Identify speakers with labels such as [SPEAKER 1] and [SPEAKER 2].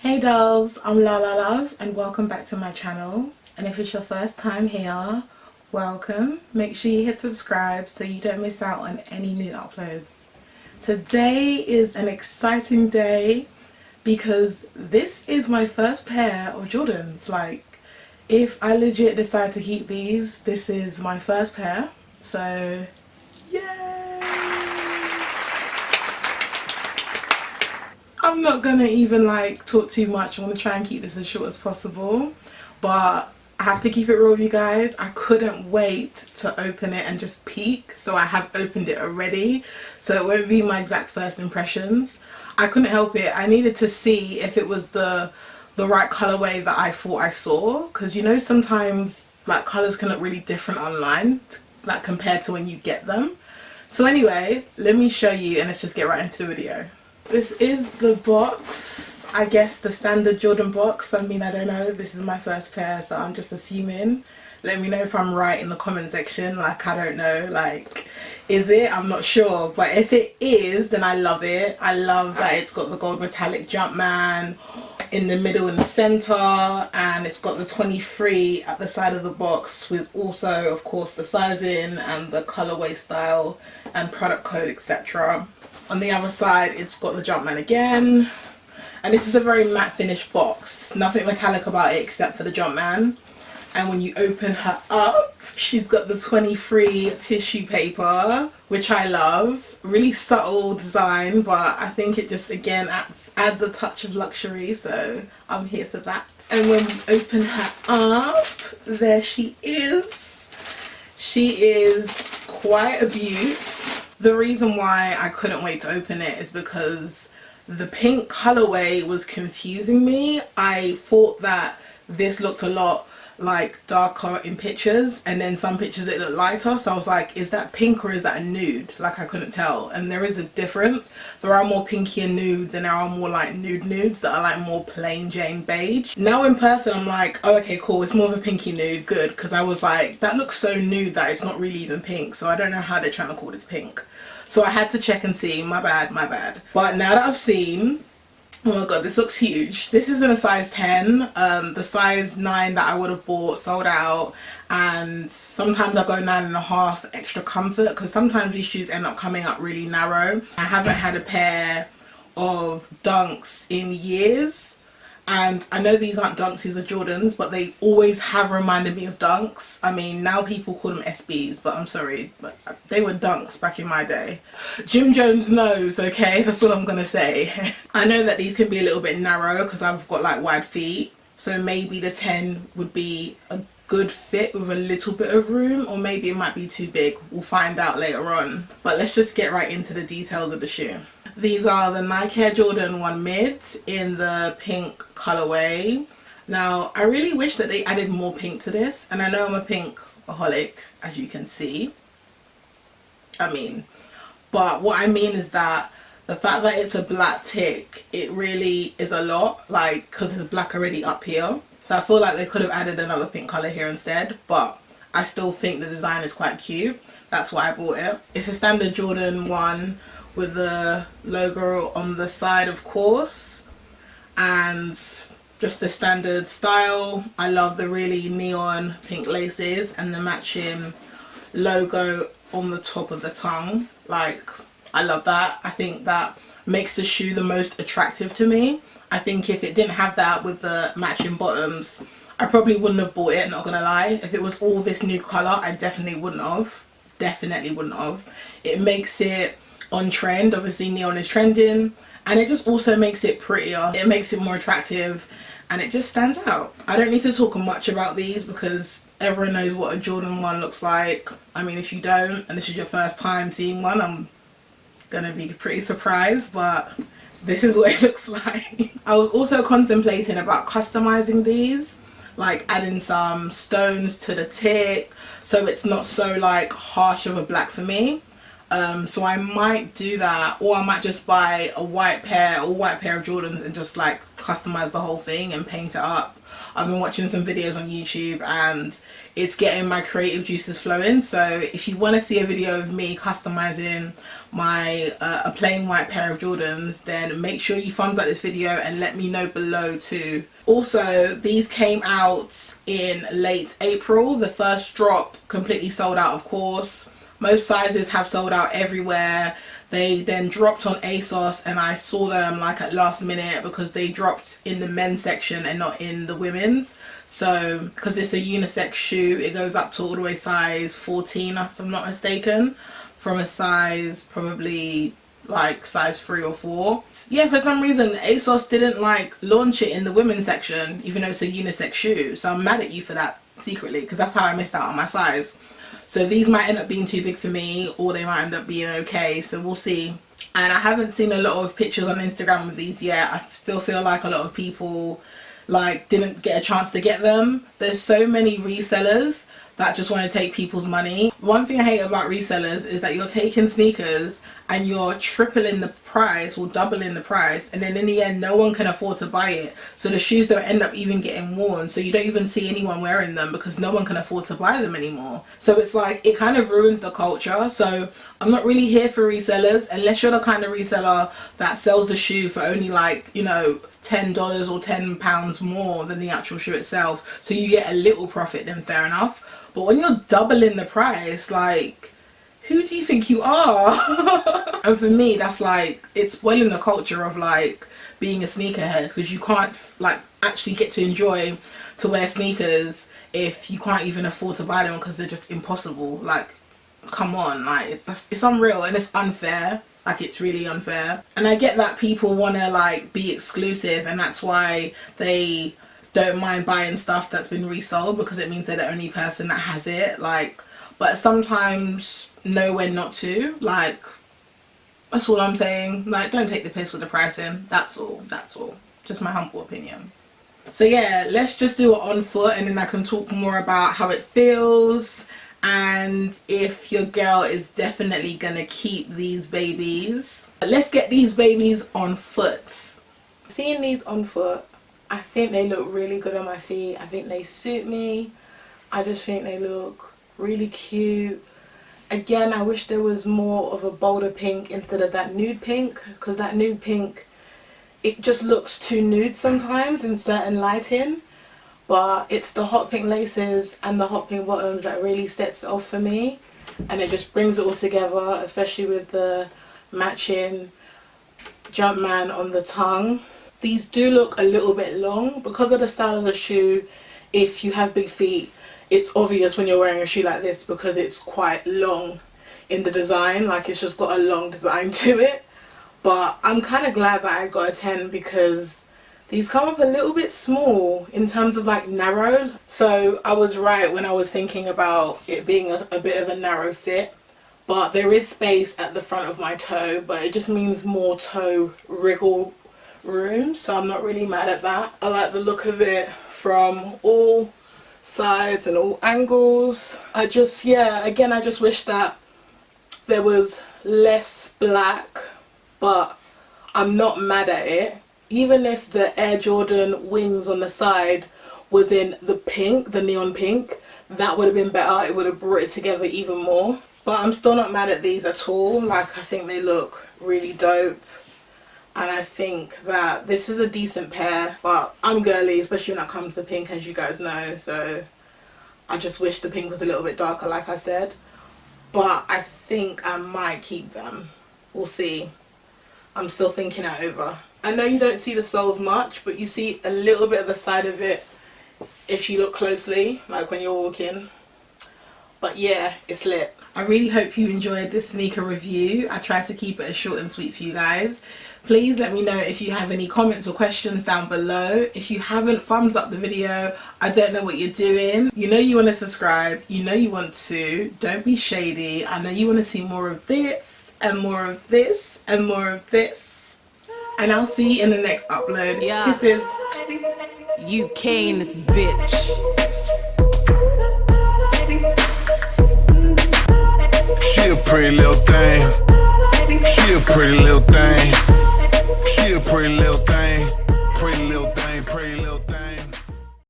[SPEAKER 1] Hey dolls, I'm LaLaLove and welcome back to my channel. And if it's your first time here, welcome. Make sure you hit subscribe so you don't miss out on any new uploads. Today is an exciting day because this is my first pair of Jordans. Like, if I legit decide to keep these, this is my first pair. So, yay! I'm not gonna even like talk too much. I want to try and keep this as short as possible, but I have to keep it real with you guys. I couldn't wait to open it and just peek, so I have opened it already, so it won't be my exact first impressions. I couldn't help it. I needed to see if it was the right colorway that I thought I saw, because you know sometimes like colors can look really different online, like compared to when you get them. So anyway, let me show you and let's just get right into the video. This is the box, I guess the standard Jordan box. I mean, I don't know, this is my first pair, so I'm just assuming. Let me know if I'm right in the comment section. Like, I don't know, like, is it? I'm not sure, but if it is, then I love it. I love that it's got the gold metallic Jumpman in the middle and the center, and it's got the 23 at the side of the box, with also of course the sizing and the colorway style and product code, etc. On the other side it's got the Jumpman again, and this is a very matte finish box, nothing metallic about it except for the Jumpman. And when you open her up, she's got the 23 tissue paper, which I love. Really subtle design, but I think it just again adds a touch of luxury, so I'm here for that. And when we open her up, there she is. She is quite a beaut. The reason why I couldn't wait to open it is because the pink colorway was confusing me. I thought that this looked a lot like darker in pictures, and then some pictures it looked lighter, so I was like, is that pink or is that a nude? Like, I couldn't tell, and there is a difference. There are more pinkier nudes and there are more like nudes that are like more plain Jane beige. Now in person I'm like, oh okay, cool, it's more of a pinky nude, good, because I was like, that looks so nude that it's not really even pink, so I don't know how they're trying to call this pink. So I had to check and see, my bad. But now that I've seen, oh my god, this looks huge. This is in a size 10. The size 9 that I would have bought sold out, and sometimes I go 9.5 extra comfort, because sometimes these shoes end up coming up really narrow. I haven't had a pair of Dunks in years, and I know these aren't Dunks, these are Jordans, but they always have reminded me of Dunks. I mean, now people call them SBs, but I'm sorry, but they were Dunks back in my day. Jim Jones knows, okay? That's all I'm gonna say. I know that these can be a little bit narrow because I've got like wide feet, so maybe the 10 would be a good fit with a little bit of room, or maybe it might be too big. We'll find out later on. But let's just get right into the details of the shoe. These are the Nike Air Jordan 1 Mids in the pink colorway. Now, I really wish that they added more pink to this, and I know I'm a pink-aholic, as you can see. But what I mean is that the fact that it's a black tick, it really is a lot, like, because there's black already up here. So I feel like they could have added another pink color here instead, but I still think the design is quite cute. That's why I bought it. It's a standard Jordan 1 with the logo on the side, of course, and just the standard style. I love the really neon pink laces and the matching logo on the top of the tongue. Like, I love that. I think that makes the shoe the most attractive to me. I think if it didn't have that with the matching bottoms, I probably wouldn't have bought it, not gonna lie. If it was all this new color, I definitely wouldn't have. It makes it on trend. Obviously neon is trending, and it just also makes it prettier. It makes it more attractive, and it just stands out. I don't need to talk much about these because everyone knows what a Jordan 1 looks like. I mean, if you don't, and this is your first time seeing one, I'm gonna be pretty surprised, but this is what it looks like. I was also contemplating about customizing these, like adding some stones to the tick so it's not so like harsh of a black for me. So I might do that, or I might just buy a white pair of Jordans and just like customize the whole thing and paint it up. I've been watching some videos on YouTube and it's getting my creative juices flowing. So if you want to see a video of me customizing my a plain white pair of Jordans, then make sure you thumbs up this video and let me know below too. Also, these came out in late April. The first drop completely sold out, of course. Most sizes have sold out everywhere. They then dropped on ASOS and I saw them like at last minute because they dropped in the men's section and not in the women's. So because it's a unisex shoe, it goes up to all the way size 14 if I'm not mistaken, from a size probably like size 3 or 4. Yeah, for some reason ASOS didn't like launch it in the women's section even though it's a unisex shoe. So I'm mad at you for that secretly, because that's how I missed out on my size. So these might end up being too big for me, or they might end up being okay, so we'll see. And I haven't seen a lot of pictures on Instagram with these yet. I still feel like a lot of people like didn't get a chance to get them. There's so many resellers that just want to take people's money. One thing I hate about resellers is that you're taking sneakers and you're tripling the price or doubling the price, and then in the end no one can afford to buy it, so the shoes don't end up even getting worn, so you don't even see anyone wearing them because no one can afford to buy them anymore. So it's like it kind of ruins the culture. So I'm not really here for resellers unless you're the kind of reseller that sells the shoe for only like, you know, $10 or £10 more than the actual shoe itself, so you get a little profit, then fair enough. But when you're doubling the price, like, who do you think you are? And for me, that's like, it's spoiling the culture of like being a sneakerhead, because you can't like actually get to enjoy to wear sneakers if you can't even afford to buy them because they're just impossible. Like, come on, like it's unreal and it's unfair. Like, it's really unfair. And I get that people want to like be exclusive, and that's why they don't mind buying stuff that's been resold because it means they're the only person that has it. Like, but sometimes know when not to. Like, that's all I'm saying. Like, don't take the piss with the pricing. That's all. That's all. Just my humble opinion. So yeah, let's just do it on foot, and then I can talk more about how it feels and if your girl is definitely gonna keep these babies. But let's get these babies on foot. Seeing these on foot, I think they look really good on my feet. I think they suit me. I just think they look really cute. Again, I wish there was more of a bolder pink instead of that nude pink, because that nude pink, it just looks too nude sometimes in certain lighting. But it's the hot pink laces and the hot pink bottoms that really sets it off for me, and it just brings it all together, especially with the matching Jumpman on the tongue. These do look a little bit long because of the style of the shoe. If you have big feet, it's obvious when you're wearing a shoe like this because it's quite long in the design. Like, it's just got a long design to it. But I'm kind of glad that I got a 10 because these come up a little bit small in terms of like narrow. So I was right when I was thinking about it being a bit of a narrow fit. But there is space at the front of my toe, but it just means more toe wriggle room, so I'm not really mad at that. I like the look of it from all sides and all angles. I just, yeah, again, I just wish that there was less black, but I'm not mad at it. Even if the Air Jordan wings on the side was in the pink, the neon pink, that would have been better. It would have brought it together even more. But I'm still not mad at these at all. Like, I think they look really dope. And I think that this is a decent pair, but I'm girly, especially when it comes to pink, as you guys know. So I just wish the pink was a little bit darker, like I said. But I think I might keep them. We'll see. I'm still thinking it over. I know you don't see the soles much, but you see a little bit of the side of it if you look closely, like when you're walking. But yeah, it's lit. I really hope you enjoyed this sneaker review. I tried to keep it as short and sweet for you guys. Please let me know if you have any comments or questions down below. If you haven't, thumbs up the video. I don't know what you're doing. You know you want to subscribe. You know you want to. Don't be shady. I know you want to see more of this and more of this and more of this. And I'll see you in the next upload. Yeah. Kisses.
[SPEAKER 2] UK in this bitch.
[SPEAKER 3] She a pretty little thing. She a pretty little thing. She a pretty little thing. pretty little thing.